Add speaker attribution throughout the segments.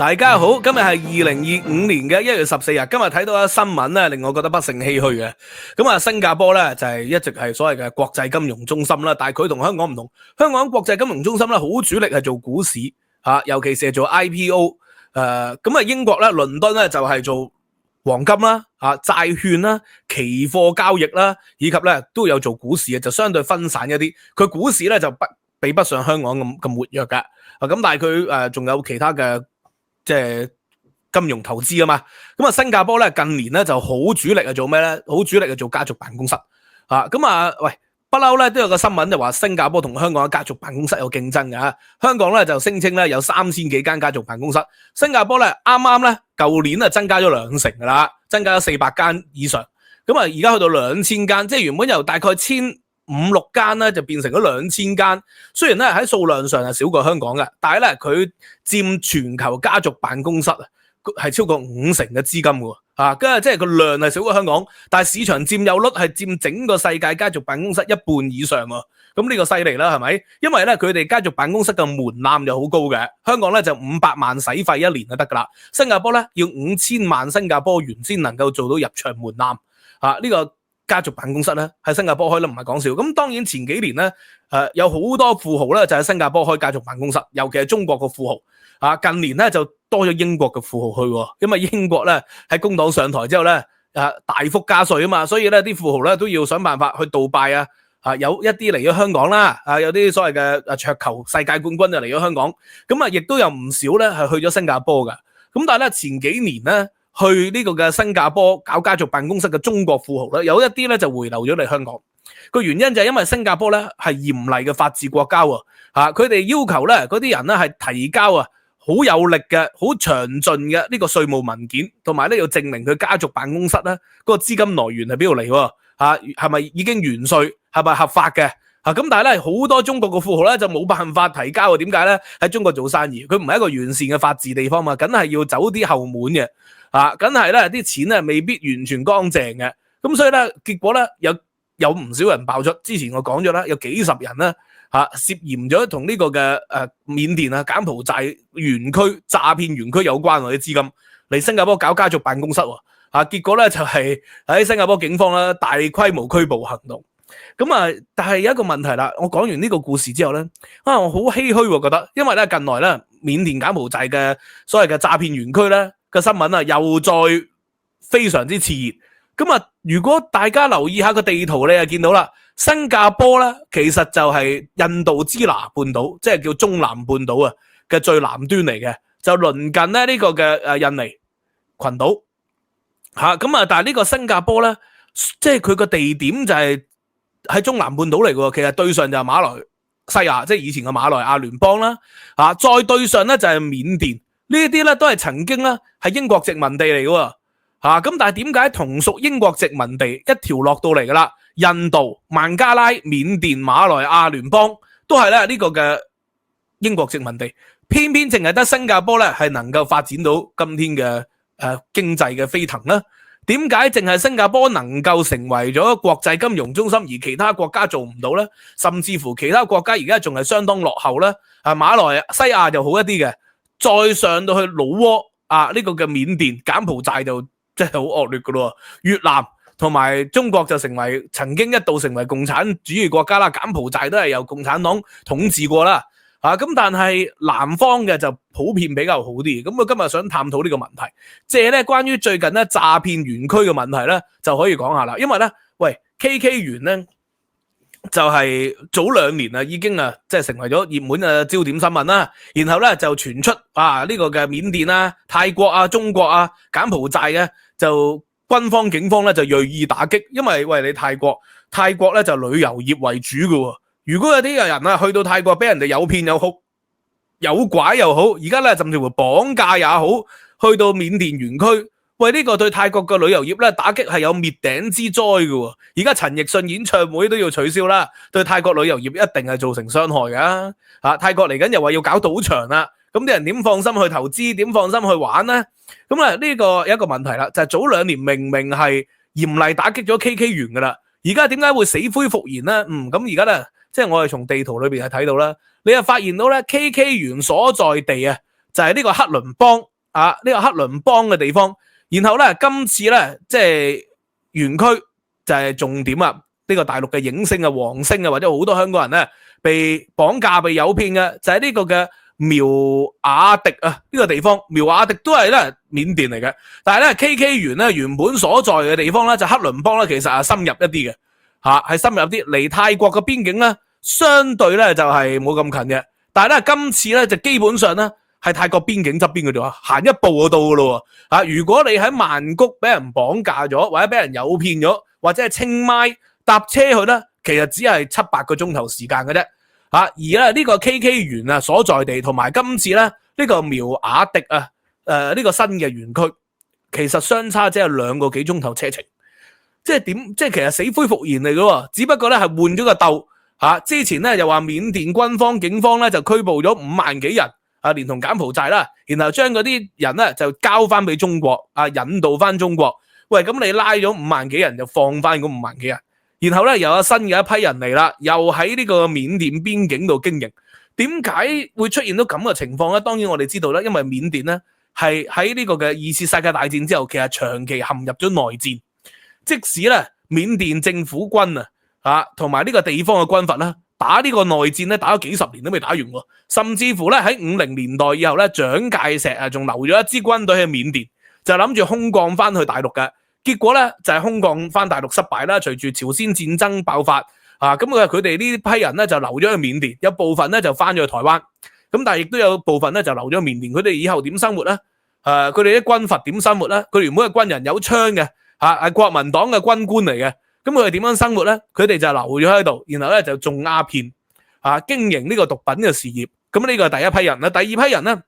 Speaker 1: 大家好，今日係2025年嘅1月14日。今日睇到一新聞咧，令我覺得不勝唏噓嘅。咁啊，新加坡咧就係一直係所謂嘅國際金融中心啦，但係佢同香港唔同。香港國際金融中心咧好主力係做股市尤其是係做 IPO。咁啊，英國咧倫敦咧就係做黃金啦、債券啦、期貨交易啦，以及咧都有做股市嘅，就相對分散一啲。佢股市咧就比不上香港咁活躍㗎。咁但係佢仲有其他嘅即係金融投資啊嘛。咁啊，新加坡咧近年咧就好主力係做咩咧？好主力係做家族辦公室喂，不嬲咧都有個新聞就話新加坡同香港嘅家族辦公室有競爭嘅。香港咧就聲稱咧有3000幾間家族辦公室，新加坡咧啱啱咧舊年啊增加咗2成噶啦，增加咗400間以上。咁啊，而家去到2000間，即係原本由大概1500、16間咧就變成咗2000間。雖然咧喺數量上係少過香港嘅，但係咧佢佔全球家族辦公室係超過50%嘅資金嘅。跟住即係個量係少過香港，但係市場佔有率係佔整個世界家族辦公室一半以上喎。咁呢個犀利啦，係咪？因為咧佢哋家族辦公室嘅門檻就好高嘅。香港咧就500萬使費1年就得噶啦，新加坡咧要5000萬新加坡元先能夠做到入場門檻。呢個家族辦公室咧喺新加坡開得唔係講笑。咁當然前幾年咧有好多富豪咧就喺新加坡開家族辦公室，尤其係中國嘅富豪。近年咧就多咗英國嘅富豪去，因為英國咧喺工黨上台之後咧大幅加稅啊嘛，所以咧啲富豪咧都要想辦法去杜拜有一啲嚟咗香港啦，有啲所謂嘅桌球世界冠軍就嚟咗香港，咁亦都有唔少咧係去咗新加坡噶。咁但係咧前幾年咧去呢個嘅新加坡搞家族辦公室嘅中國富豪咧，有一啲咧就回流咗嚟香港。個原因就係因為新加坡咧係嚴厲嘅法治國家佢哋要求咧嗰啲人咧係提交好有力嘅、好詳盡嘅呢個稅務文件，同埋咧要證明佢家族辦公室咧嗰個資金來源係邊度嚟係咪已經完稅，係咪合法嘅咁但係咧好多中國嘅富豪咧就冇辦法提交點解咧？喺中國做生意，佢唔係一個完善嘅法治地方嘛，梗係要走啲後門嘅梗係咧啲錢咧未必完全乾淨嘅。咁所以咧結果咧有唔少人爆出，之前我講咗啦，有幾十人咧涉嫌咗同呢個嘅緬甸柬埔寨園區詐騙園區有關啲資金嚟新加坡搞家族辦公室結果咧就係喺新加坡警方咧大規模拘捕行動。咁但係有一個問題啦，我講完呢個故事之後咧我好唏噓覺得，因為咧近來咧緬甸柬埔寨嘅所謂嘅詐騙園區咧嘅新聞又再非常之熾熱。咁如果大家留意下個地圖，你就見到啦，新加坡咧其實就係印度支那半島，即係叫中南半島嘅最南端嚟嘅，就鄰近咧呢個嘅印尼群島但係呢個新加坡咧，即係佢個地點就係喺中南半島嚟嘅，其實對上就係馬來西亞，即係以前嘅馬來亞聯邦啦再對上咧就係緬甸，呢啲咧都係曾經咧係英國殖民地嚟嘅咁但係點解同屬英國殖民地一條落到嚟噶啦？印度、孟加拉、緬甸、馬來亞聯邦都係咧呢個嘅英國殖民地，偏偏淨係得新加坡咧係能夠發展到今天嘅經濟嘅飛騰啦。點解淨係新加坡能夠成為咗國際金融中心，而其他國家做唔到呢？甚至乎其他國家而家仲係相當落後呢？馬來西亞就好一啲嘅，再上到去老撾呢個嘅緬甸、柬埔寨就真係好惡劣噶咯。越南同埋中國就曾經一度成為共產主義國家啦，柬埔寨都係由共產黨統治過啦。咁但係南方嘅就普遍比較好啲。咁我今日想探討呢個問題，借咧關於最近咧詐騙園區嘅問題咧就可以講下啦。因為咧，KK 園咧就係早2年已經即係成為咗熱門嘅焦點新聞啦。然後咧就傳出呢個嘅緬甸泰國中國柬埔寨嘅就軍方警方咧就銳意打擊，因為你泰國咧就旅遊業為主嘅。如果有啲人去到泰國俾人哋有騙有好有拐又好，而家咧甚至乎綁架也好，去到緬甸園區，呢個對泰國嘅旅遊業咧打擊係有滅頂之災嘅。而家陳奕迅演唱會都要取消啦，對泰國旅遊業一定係造成傷害噶。泰國嚟緊又話要搞賭場啦，咁啲人點放心去投資，點放心去玩呢？咁呢個有一個問題啦，就係早2年明明係嚴厲打擊咗 KK 園噶啦，而家點解會死灰復燃呢？咁而家咧。即係我哋從地圖裏邊係睇到啦，你又發現到咧 KK 園所在地就係呢個克倫邦呢個克倫邦嘅地方。然後咧今次咧即係園區就係重點啊！呢個大陸嘅影星啊、黃星啊，或者好多香港人咧被綁架、被誘騙嘅，就係呢個嘅苗瓦迪啊呢個地方。苗瓦迪都係咧緬甸嚟嘅，但係咧 KK 園咧原本所在嘅地方咧就克倫邦咧，其實係深入一啲嘅係深入啲，離泰國嘅邊境咧相對咧就係冇咁近嘅。但係咧今次咧就基本上咧係泰國邊境側邊嗰度行一步就到噶咯如果你喺曼谷俾人綁架咗，或者俾人誘騙咗，或者係清邁搭車去咧，其實只係7-8個鐘頭時間嘅啫而咧呢個 KK 園啊所在地同埋今次咧呢個苗瓦迪呢個新嘅園區，其實相差只係2個幾鐘頭車程。即係點？即係其實死灰復燃嚟嘅，只不過咧係換咗個竇之前咧又話緬甸軍方警方咧就拘捕咗5萬幾人連同柬埔寨啦，然後將嗰啲人咧就交翻俾中國引渡翻中國。喂，咁你拉咗5萬幾人就放翻嗰5萬幾人，然後咧又有新嘅一批人嚟啦，又喺呢個緬甸邊境度經營。點解會出現到咁嘅情況咧？當然我哋知道咧，因為緬甸咧係喺呢個嘅2次世界大戰之後，其實長期陷入咗內戰。即使咧緬甸政府軍同埋呢個地方嘅軍閥咧打呢個內戰咧打咗幾十年都未打完喎，甚至乎咧喺50年代以後咧蔣介石仲留咗一支軍隊喺緬甸，就諗住空降翻去大陸嘅。結果咧就係空降翻大陸失敗啦，隨住朝鮮戰爭爆發咁佢哋呢批人咧就留咗去緬甸，有部分咧就翻咗去台灣，咁但係亦都有部分咧就留咗緬甸。佢哋以後點生活咧？佢哋啲軍閥點生活咧？佢哋原本係軍人有槍嘅係國民黨嘅軍官嚟嘅，咁佢哋點樣生活咧？佢哋就留咗喺度，然後咧就種鴉片經營呢個毒品嘅事業。咁呢個係第一批人啦。第二批人咧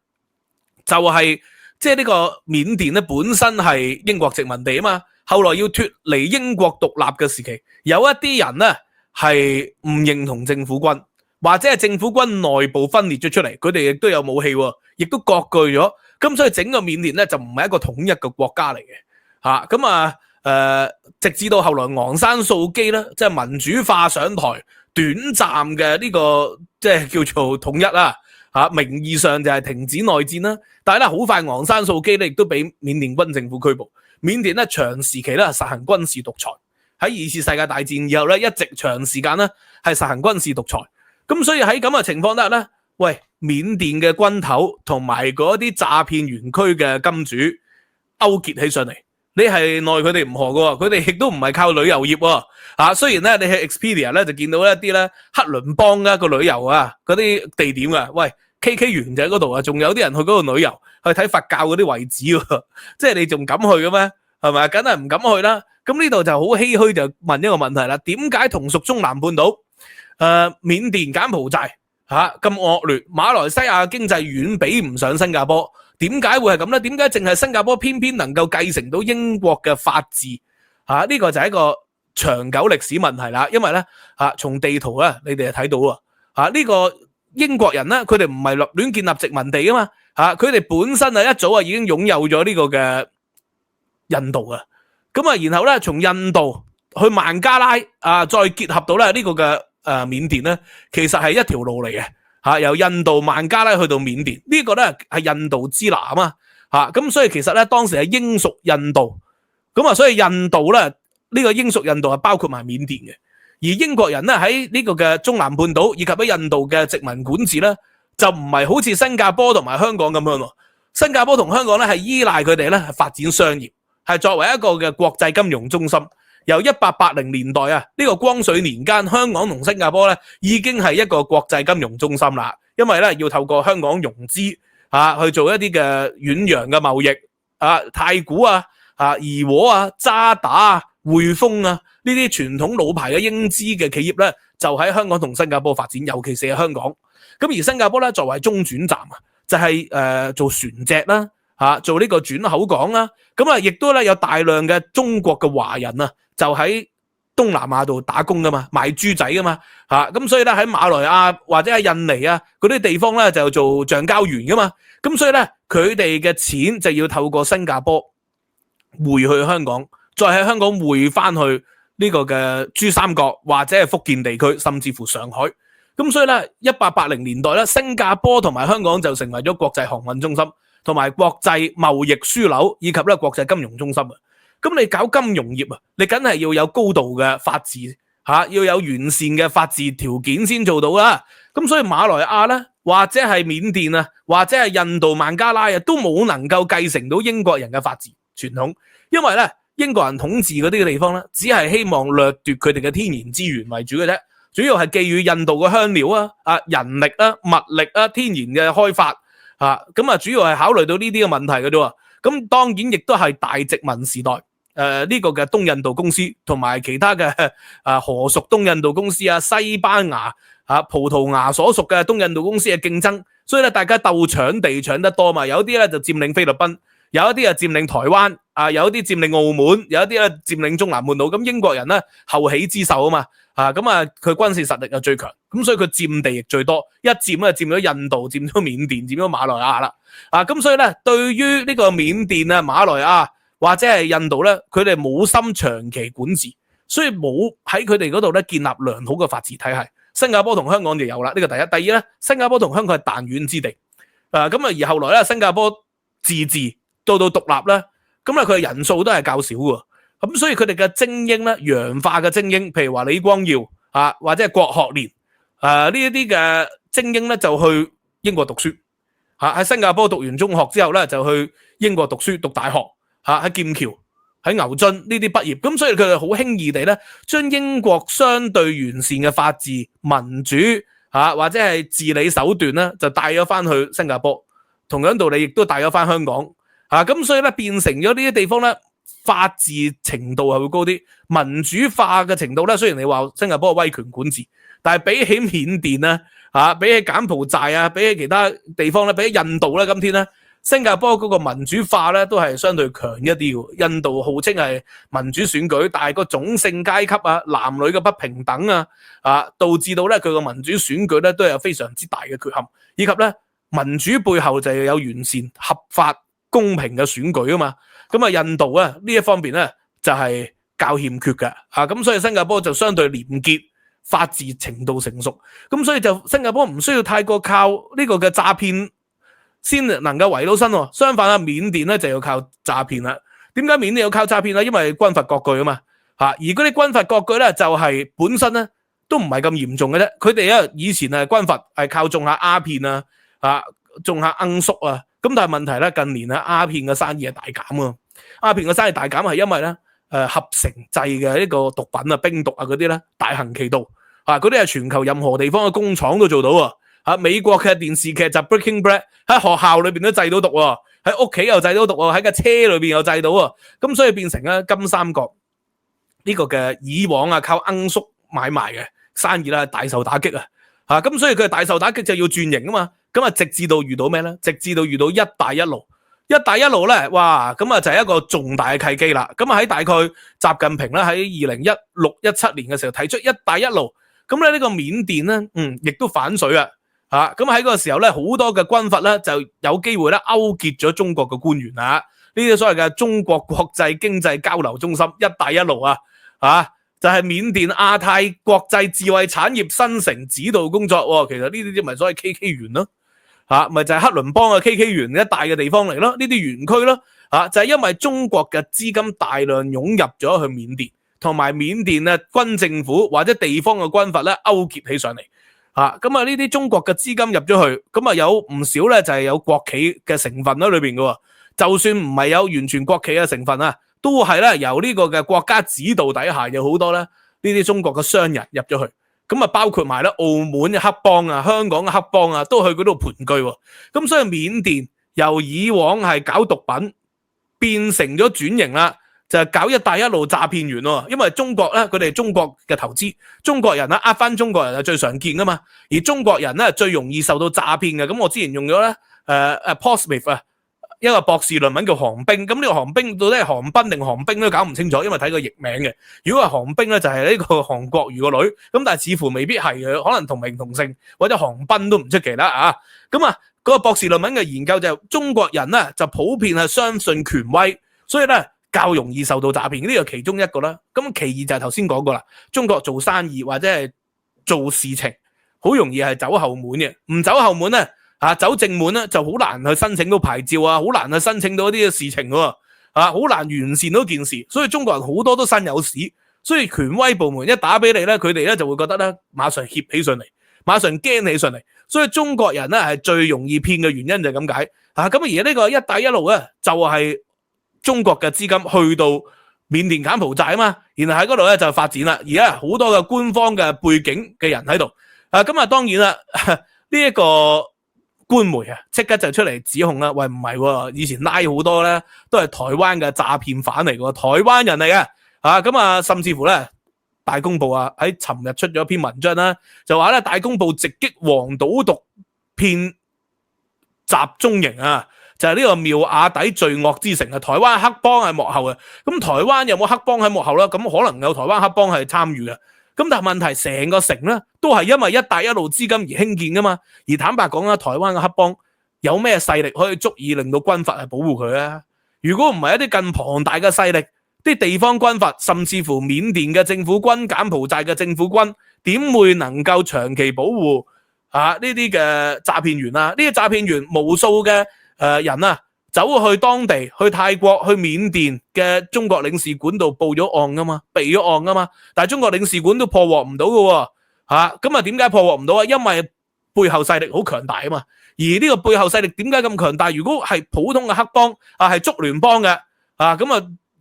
Speaker 1: 就係即係呢個緬甸咧本身係英國殖民地啊嘛，後來要脫離英國獨立嘅時期，有一啲人咧係唔認同政府軍，或者係政府軍內部分裂咗出嚟，佢哋亦都有武器，亦都割據咗。咁所以整個緬甸咧就唔係一個統一嘅國家嚟嘅直至到後來昂山素基咧即係民主化上台，短暫嘅呢個即係叫做統一啦名義上就係停止內戰啦。但係咧好快昂山素基咧亦都俾緬甸軍政府拘捕。緬甸咧長時期咧實行軍事獨裁，喺2次世界大戰以後咧一直長時間咧係實行軍事獨裁。咁所以喺咁嘅情況底下咧，喂，緬甸嘅軍頭同埋嗰啲詐騙園區嘅金主勾結起上嚟，你係奈佢哋唔何嘅，佢哋亦都唔係靠旅遊業雖然咧你喺 Expedia 咧就見到一啲咧克倫邦個旅遊嗰啲地點喂 KK 園就喺嗰度仲有啲人去嗰度旅遊去睇佛教嗰啲遺址即係你仲敢去嘅咩？係咪？梗係唔敢去啦。咁呢度就好唏噓，就問一個問題啦，點解同屬中南半島緬甸、柬埔寨咁惡劣，馬來西亞經濟遠比唔上新加坡？點解會係咁咧？點解淨係新加坡偏偏能夠繼承到英國嘅法治呢個就係一個長久歷史問題啦。因為咧從地圖咧你哋就睇到呢個英國人咧佢哋唔係立亂建立殖民地啊嘛佢哋本身一早已經擁有咗呢個嘅印度然後咧從印度去孟加拉再結合到咧呢個嘅緬甸咧，其實係一條路嚟嘅由印度孟加拉去到緬甸，呢個咧係印度支那啊嘛咁所以其實咧當時係英屬印度，咁所以印度咧呢個英屬印度係包括埋緬甸嘅。而英國人咧喺呢個嘅中南半島以及喺印度嘅殖民管治咧，就唔係好似新加坡同埋香港咁樣喎。新加坡同香港咧係依賴佢哋咧發展商業，係作為一個嘅國際金融中心。由1880年代呢個光緒年間，香港同新加坡咧已經係一個國際金融中心啦。因為咧要透過香港融資去做一啲嘅遠洋嘅貿易太古怡和渣打匯豐呢啲傳統老牌嘅英資嘅企業咧，就喺香港同新加坡發展，尤其是喺香港。咁而新加坡咧作為中轉站就係做船隻啦做呢個轉口港啦。咁亦都咧有大量嘅中國嘅華人就喺東南亞度打工噶嘛，賣豬仔噶嘛咁所以咧喺馬來亞或者喺印尼嗰啲地方咧就做橡膠園噶嘛。咁所以咧佢哋嘅錢就要透過新加坡匯去香港，再喺香港匯翻去呢個嘅珠三角或者係福建地區，甚至乎上海。咁所以咧1880年代咧新加坡同埋香港就成為咗國際航運中心。同埋國際貿易樞紐以及咧國際金融中心啊。咁你搞金融業啊，你梗係要有高度嘅法治要有完善嘅法治條件先做到啦。咁所以馬來亞咧，或者係緬甸啊，或者係印度孟加拉啊，都冇能夠繼承到英國人嘅法治傳統，因為咧英國人統治嗰啲嘅地方咧，只係希望掠奪佢哋嘅天然資源為主嘅啫，主要係覬覦印度嘅香料人力物力天然嘅開發咁主要係考慮到呢啲嘅問題嘅啫。咁當然亦都係大殖民時代呢個嘅東印度公司同埋其他嘅荷屬東印度公司西班牙葡萄牙所屬嘅東印度公司嘅競爭，所以咧大家鬥搶地搶得多嘛，有啲咧就佔領菲律賓，有一啲啊佔領台灣有一啲佔領澳門，有一啲咧佔領中南半島。咁英國人咧後起之秀啊嘛佢軍事實力就最強，咁所以佢佔地亦最多，一佔咧佔咗印度，佔咗緬甸，佔咗馬來亞啦咁所以咧對於呢個緬甸馬來亞或者係印度咧，佢哋冇心長期管治，所以冇喺佢哋嗰度咧建立良好嘅法治體系。新加坡同香港就有啦，呢個第一。第二咧，新加坡同香港係彈丸之地而後來咧新加坡自治到獨立咧，咁佢嘅人數都係較少嘅，咁所以佢哋嘅精英咧，洋化嘅精英，譬如話李光耀或者係郭學連呢一啲嘅精英咧，就去英國讀書喺新加坡讀完中學之後咧，就去英國讀書讀大學喺劍橋喺牛津呢啲畢業，咁所以佢哋好輕易地咧，將英國相對完善嘅法治、民主或者係治理手段咧，就帶咗翻去新加坡。同樣道理，亦都帶咗翻香港咁所以咧變成咗呢啲地方咧，法治程度係會高啲，民主化嘅程度咧，雖然你話新加坡威權管治，但係比起緬甸比起柬埔寨比起其他地方咧，比起印度咧，今天咧。新加坡嗰個民主化咧都係相對強一啲嘅，印度號稱係民主選舉，但係個種姓階級男女嘅不平等導致到咧佢個民主選舉咧都有非常之大嘅缺陷，以及咧民主背後就有完善、合法、公平嘅選舉啊嘛。咁印度呢一方面咧就係較欠缺嘅咁所以新加坡就相對廉潔，法治程度成熟，咁所以就新加坡唔需要太過靠呢個嘅詐騙先能夠維到身相反緬甸咧就要靠詐騙啦。點解緬甸要靠詐騙呢？因為軍閥割據啊嘛而嗰啲軍閥割據咧就係本身咧都唔係咁嚴重嘅啫。佢哋以前係軍閥係靠種下鴉片種下罌粟咁但係問題咧近年鴉片嘅生意係大減鴉片嘅生意大減係因為咧合成製嘅呢個毒品冰毒嗰啲咧大行其道嗰啲係全球任何地方嘅工廠都做到美國嘅電視劇集 Breaking Bad 喺學校裏邊都製到毒喺屋企又製到毒喺架車裏邊又製到咁所以變成金三角呢個嘅以往靠罌粟買賣嘅生意大受打擊咁所以佢大受打擊就要轉型啊嘛。咁直至到遇到咩咧？直至到遇到一帶一路咧，哇咁就係一個重大嘅契機啦。咁喺大概習近平咧喺2016-17年嘅時候提出一帶一路，咁咧呢個緬甸咧亦都反水咁喺嗰個時候咧，好多嘅軍閥咧就有機會咧勾結咗中國嘅官員呢啲所謂嘅中國國際經濟交流中心一帶一路就係緬甸亞太國際智慧產業新城指導工作其實呢啲咪所謂 KK 園咯咪就係克倫邦嘅 KK 園一帶嘅地方嚟咯，呢啲園區咯就係因為中國嘅資金大量湧入咗去緬甸，同埋緬甸軍政府或者地方嘅軍閥咧勾結起上嚟咁呢啲中國嘅資金入咗去，咁有唔少咧就係有國企嘅成分喺裏邊嘅，就算唔係有完全國企嘅成分都係咧由呢個嘅國家指導底下有好多咧呢啲中國嘅商人入咗去，咁包括埋咧澳門嘅黑幫香港嘅黑幫都去嗰度盤踞，咁所以緬甸由以往係搞毒品變成咗轉型啦。就係搞一帶一路詐騙員因為中國咧，佢哋中國嘅投資，中國人呃翻中國人係最常見噶嘛，而中國人咧最容易受到詐騙嘅。咁我之前用咗咧Paul Smith 一個博士論文叫寒冰，咁呢個寒冰到底係寒冰定寒冰都搞唔清楚，因為睇個譯名嘅。如果係寒冰咧，就係呢個韓國瑜個女，咁但係似乎未必係嘅，可能同名同姓或者寒冰都唔出奇啦咁嗰個博士論文嘅研究就係中國人咧就普遍係相信權威，所以咧較容易受到詐騙，呢個其中一個啦。咁其二就係頭先講過啦，中國做生意或者係做事情好容易係走後門嘅，唔走後門咧走正門咧就好難去申請到牌照啊，好難去申請到一啲嘅事情喎，好難完善到件事，所以中國人好多都身有屎，所以權威部門一打俾你咧，佢哋咧就會覺得咧馬上怯起上嚟，馬上驚起上嚟，所以中國人咧係最容易騙嘅原因就係咁解。咁而呢個一帶一路咧就係中國嘅資金去到緬甸柬埔寨啊嘛，然後喺嗰度咧就發展啦，而家好多嘅官方嘅背景嘅人喺度，咁啊當然啦呢一個官媒即刻就出嚟指控啦，喂唔係喎，以前拉好多咧都係台灣嘅詐騙犯嚟嘅，台灣人嚟嘅，咁啊甚至乎咧大公報喺尋日出咗篇文章啦，就話咧大公報直擊黃賭毒騙集中營就係呢個妙瓦底罪惡之城台灣黑幫係幕後嘅。咁台灣有冇黑幫喺幕後咧？咁可能有台灣黑幫係參與嘅。咁但係問題成個城咧都係因為一帶一路資金而興建噶嘛。而坦白講台灣嘅黑幫有咩勢力可以足以令到軍閥係保護佢啊？如果唔係一啲更龐大嘅勢力，啲地方軍閥甚至乎緬甸嘅政府軍、柬埔寨嘅政府軍，點會能夠長期保護呢啲嘅詐騙員呢啲詐騙員無數嘅人走去當地，去泰國、去緬甸嘅中國領事館度報咗案噶嘛，備咗案噶嘛，但係中國領事館都破獲唔到嘅喎，咁點解破獲唔到啊？因為背後勢力好強大啊嘛，而呢個背後勢力點解咁強大？如果係普通嘅黑幫係竹聯幫嘅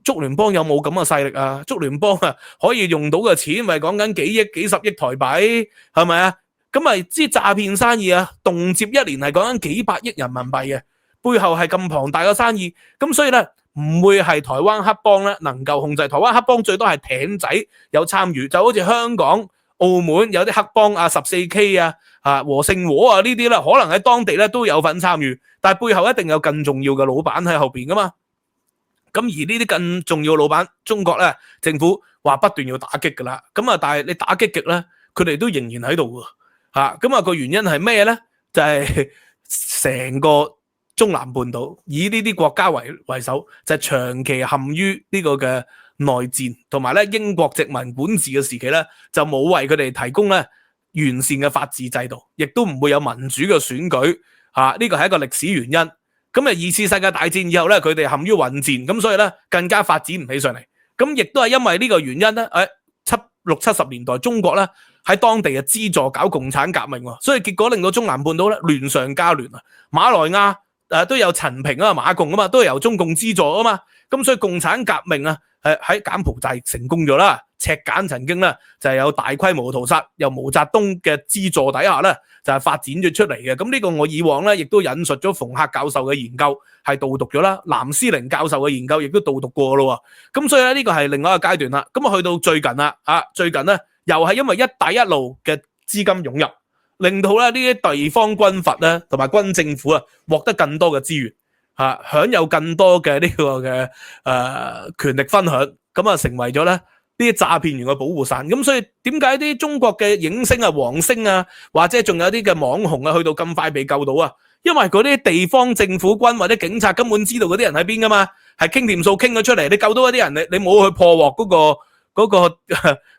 Speaker 1: 竹聯幫有冇咁嘅勢力啊？竹聯幫可以用到嘅錢咪講緊幾億、幾十億台幣，係咪啊？咁咪知詐騙生意動輒一年係講緊幾百億人民幣嘅。背後係咁龐大嘅生意，咁所以咧唔會係台灣黑幫咧能夠控制。台灣黑幫最多係艇仔有參與，就好似香港、澳門有啲黑幫14K 和勝和呢啲咧，可能喺當地咧都有份參與，但係背後一定有更重要嘅老闆喺後邊噶嘛。咁而呢啲更重要嘅老闆，中國咧政府話不斷要打擊噶啦，咁但係你打擊極咧，佢哋都仍然喺度喎。咁個原因係咩咧？就係成個中南半島以呢啲國家為首，就係長期陷於呢個嘅內戰，同埋咧英國殖民管治嘅時期咧，就冇為佢哋提供咧完善嘅法治制度，亦都唔會有民主嘅選舉。呢個係一個歷史原因。咁二次世界大戰以後咧，佢哋陷於混戰，咁所以咧更加發展唔起上嚟。咁亦都係因為呢個原因咧，60、70年代中國咧喺當地資助搞共產革命，所以結果令到中南半島咧亂上加亂。馬來亞都有陳平馬共嘛，都係由中共資助嘛，咁所以共產革命喺柬埔寨成功咗啦。赤柬曾經咧就係有大規模屠殺，由毛澤東嘅資助底下咧就係發展咗出嚟嘅。咁呢個我以往咧亦都引述咗馮克教授嘅研究係導讀咗啦，藍思寧教授嘅研究亦都導讀過咯。咁所以咧呢個係另外一個階段啦。咁去到最近啦，最近咧又係因為一帶一路嘅資金湧入，令到咧呢啲地方軍閥咧同埋軍政府獲得更多嘅資源，享有更多嘅呢個嘅權力分享，咁成為咗咧呢啲詐騙員嘅保護傘。咁所以點解啲中國嘅影星王星或者仲有啲嘅網紅去到咁快被救到因為嗰啲地方政府軍或者警察根本知道嗰啲人喺邊噶嘛，係傾掂數傾咗出嚟，你救到嗰啲人，你冇去破獲嗰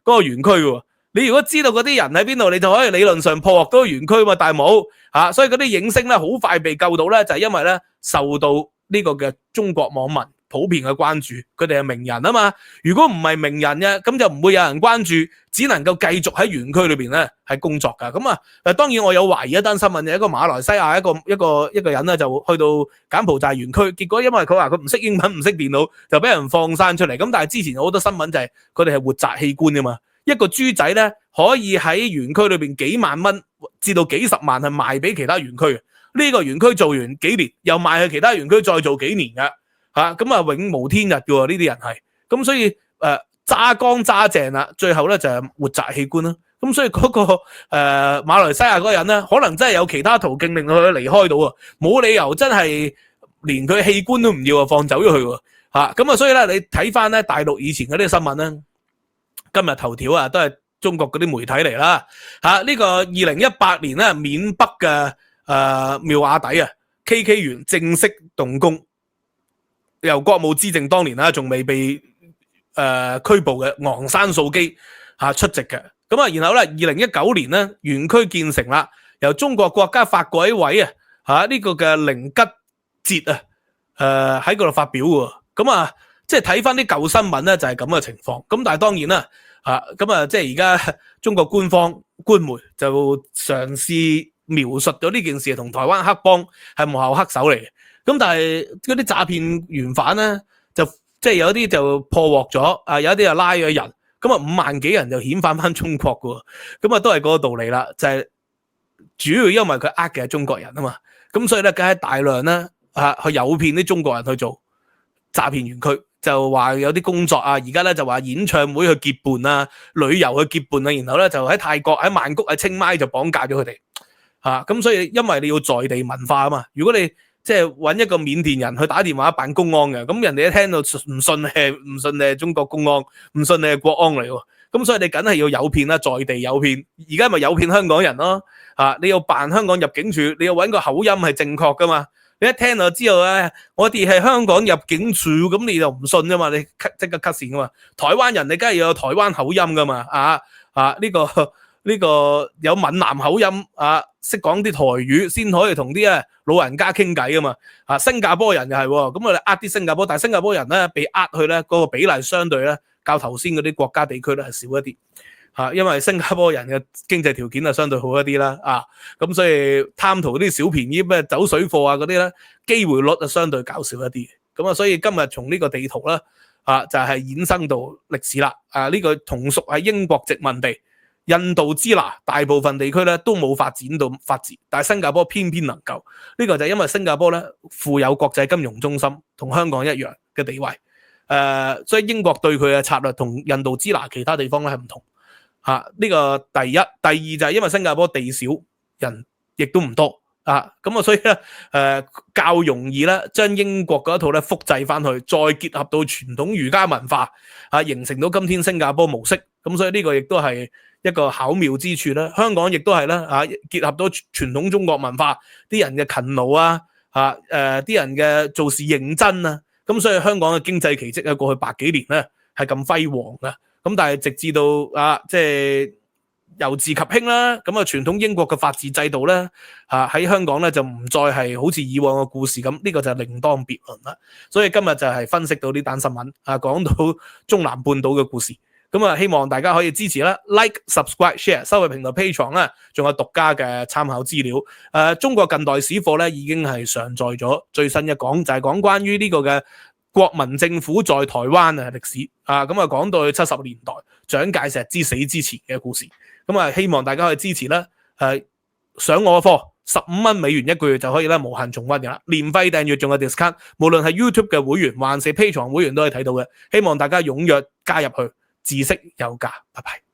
Speaker 1: 個園區喎。你如果知道嗰啲人喺邊度，你就可以理論上破獲嗰個園區嘛，但係冇所以嗰啲影星咧好快被救到咧，就係因為咧受到呢個嘅中國網民普遍嘅關注，佢哋係名人啊嘛。如果唔係名人嘅，咁就唔會有人關注，只能夠繼續喺園區裏邊咧係工作噶。咁當然我有懷疑一單新聞，有一個馬來西亞一個人咧就去到柬埔寨園區，結果因為佢話佢唔識英文唔識電腦，就俾人放生出嚟。咁但係之前有好多新聞就係佢哋係活摘器官噶嘛。一個豬仔咧可以喺園區裏邊幾萬蚊至到幾十萬係賣俾其他園區，呢個園區做完幾年又賣去其他園區再做幾年嘅咁永無天日嘅喎，呢啲人係咁，所以揸乾揸淨啦，最後咧就係活摘器官啦。咁所以嗰個馬來西亞嗰個人咧，可能真係有其他途徑令到佢離開到冇理由真係連佢器官都唔要放走咗佢咁所以咧你睇翻咧大陸以前嗰啲新聞咧。今日頭條都係中國嗰啲媒體嚟啦呢個2018年咧緬北嘅妙瓦底KK 園正式動工，由國務資政當年仲未被拘捕嘅昂山素姬出席嘅。咁然後咧2019年咧園區建成啦，由中國國家發改委呢個嘅寧吉節喺嗰度發表喎。咁即係睇翻啲舊新聞咧，就係咁嘅情況。咁但係當然啦，即係而家中國官媒就嘗試描述咗呢件事同台灣黑幫係幕後黑手嚟嘅。咁但係嗰啲詐騙嫌犯咧，就即係有啲就破獲咗，有啲就拉咗人，咁5萬幾人就遣返翻中國嘅，咁都係嗰個道理啦，就係主要因為佢嘅係中國人啊嘛，咁所以咧梗係大量咧去誘騙啲中國人去做詐騙園區，就話有啲工作而家咧就話演唱會去結伴啊，旅遊去結伴啊，然後咧就喺泰國、喺曼谷、喺清邁就綁架咗佢哋，咁所以因為你要在地文化啊嘛，如果你即係揾一個緬甸人去打電話辦公安嘅，咁人哋一聽到唔信你係中國公安，唔信你係國安嚟喎，咁所以你梗係要誘騙啦，在地誘騙，而家咪誘騙香港人咯，你要扮香港入境處，你要揾個口音係正確噶嘛，你一聽就知道咧，我哋係香港入境處，咁你就唔信噶嘛，你即刻 cut 線噶嘛，台灣人你梗係要有台灣口音噶嘛，呢個有閩南口音識講啲台語先可以同啲老人家傾偈啊嘛，新加坡人又係，咁我哋啲新加坡，但係新加坡人咧被去咧嗰個比例相對咧較頭先嗰啲國家地區咧係少一啲，因為新加坡人嘅經濟條件相對好一啲啦，咁所以貪圖啲小便宜咩走水貨嗰啲咧機會率相對較少一啲，咁所以今日從呢個地圖咧就係衍生到歷史啦，呢個同屬係英國殖民地。印度支那大部分地區咧都冇發展到法治，但係新加坡偏偏能夠，呢個就係因為新加坡咧富有國際金融中心，同香港一樣嘅地位，所以英國對佢嘅策略同印度支那其他地方咧係唔同，呢個第一，第二就係因為新加坡地少，人亦都唔多，咁所以咧較容易咧將英國嗰一套咧複製翻去，再結合到傳統儒家文化，形成到今天新加坡模式，咁所以呢個亦都係一個巧妙之處啦，香港亦都係啦，結合到傳統中國文化，啲人嘅勤勞啲人嘅做事認真咁所以香港嘅經濟奇蹟過去100幾年咧係咁輝煌嘅，咁但係直至到即係由治及興啦，咁傳統英國嘅法治制度咧喺香港咧就唔再係好似以往嘅故事咁，呢個就另當別論啦。所以今日就係分析到呢單新聞講到中南半島嘅故事。咁希望大家可以支持啦 ，like、subscribe、share， 收費平台 Patreon 啦，仲有獨家嘅參考資料。中國近代史課咧已經係上載咗最新一講，就係講關於呢個嘅國民政府在台灣歷史。講到去70年代蔣介石之死之前嘅故事。希望大家可以支持啦。上我嘅課15蚊美元一個月就可以咧無限重溫嘅啦，年費訂閱仲有 discount， 無論係 YouTube 嘅會員還是 Patreon 會員都可以睇到嘅。希望大家踴躍加入去。知識有價，拜拜。